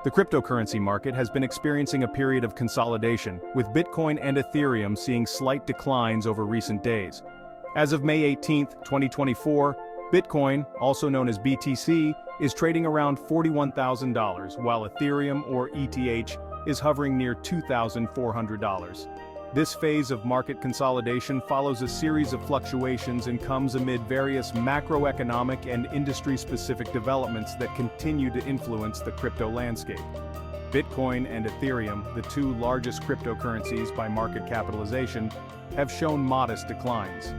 The cryptocurrency market has been experiencing a period of consolidation, with Bitcoin and Ethereum seeing slight declines over recent days. As of May 18, 2024, Bitcoin, also known as BTC, is trading around $41,000, while Ethereum, or ETH, is hovering near $2,400. This phase of market consolidation follows a series of fluctuations and comes amid various macroeconomic and industry-specific developments that continue to influence the crypto landscape. Bitcoin and Ethereum, the two largest cryptocurrencies by market capitalization, have shown modest declines.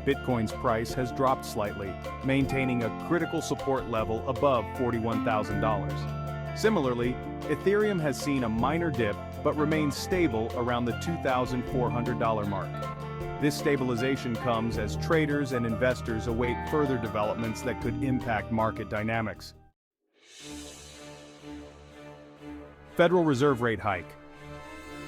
Bitcoin's price has dropped slightly, maintaining a critical support level above $41,000. Similarly, Ethereum has seen a minor dip but remains stable around the $2,400 mark. This stabilization comes as traders and investors await further developments that could impact market dynamics. Federal Reserve rate hike.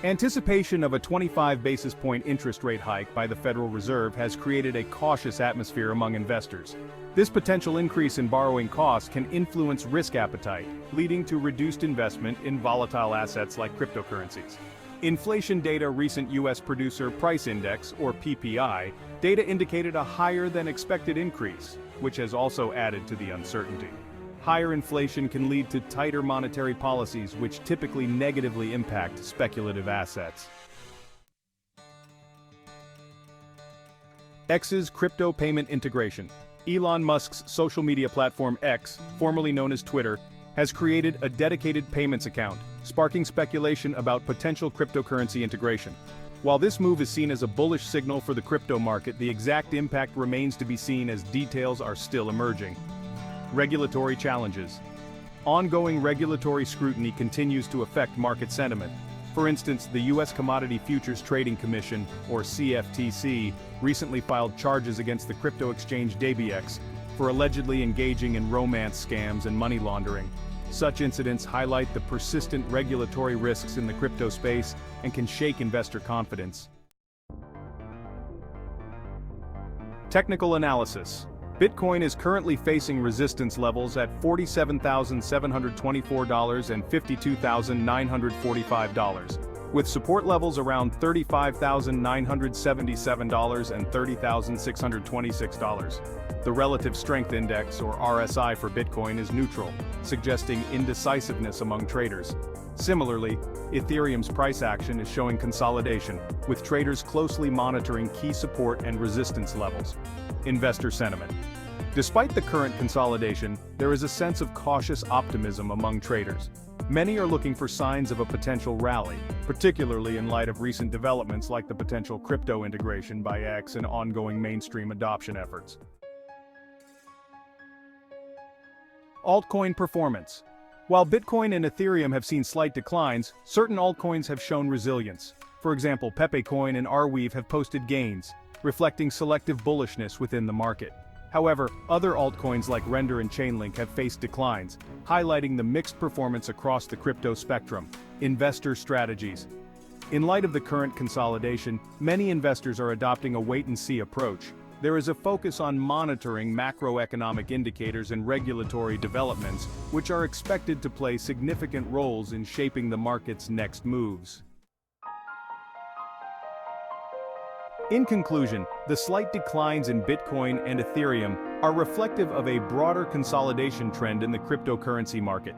Anticipation of a 25 basis point interest rate hike by the Federal Reserve has created a cautious atmosphere among investors. This potential increase in borrowing costs can influence risk appetite, leading to reduced investment in volatile assets like cryptocurrencies. Inflation data recent U.S. Producer Price Index, or PPI, data indicated a higher than expected increase, which has also added to the uncertainty. Higher inflation can lead to tighter monetary policies, which typically negatively impact speculative assets. X's crypto payment integration. Elon Musk's social media platform X, formerly known as Twitter, has created a dedicated payments account, sparking speculation about potential cryptocurrency integration. While this move is seen as a bullish signal for the crypto market, the exact impact remains to be seen as details are still emerging. Regulatory challenges. Ongoing regulatory scrutiny continues to affect market sentiment. For instance, the U.S. Commodity Futures Trading Commission, or CFTC, recently filed charges against the crypto exchange DBX for allegedly engaging in romance scams and money laundering. Such incidents highlight the persistent regulatory risks in the crypto space and can shake investor confidence. Technical analysis. Bitcoin is currently facing resistance levels at $47,724 and $52,945, with support levels around $35,977 and $30,626. The Relative Strength Index, or RSI, for Bitcoin is neutral, suggesting indecisiveness among traders. Similarly, Ethereum's price action is showing consolidation, with traders closely monitoring key support and resistance levels. Investor sentiment. Despite the current consolidation, there is a sense of cautious optimism among traders. Many are looking for signs of a potential rally, particularly in light of recent developments like the potential crypto integration by X and ongoing mainstream adoption efforts. Altcoin performance. While Bitcoin and Ethereum have seen slight declines, certain altcoins have shown resilience. For example, Pepe Coin and Arweave have posted gains, reflecting selective bullishness within the market. However, other altcoins like Render and Chainlink have faced declines, highlighting the mixed performance across the crypto spectrum. Investor strategies. In light of the current consolidation, many investors are adopting a wait-and-see approach. There is a focus on monitoring macroeconomic indicators and regulatory developments, which are expected to play significant roles in shaping the market's next moves. In conclusion, the slight declines in Bitcoin and Ethereum are reflective of a broader consolidation trend in the cryptocurrency market.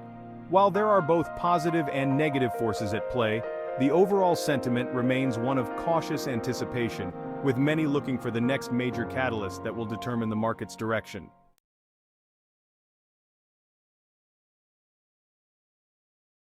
While there are both positive and negative forces at play, the overall sentiment remains one of cautious anticipation, with many looking for the next major catalyst that will determine the market's direction.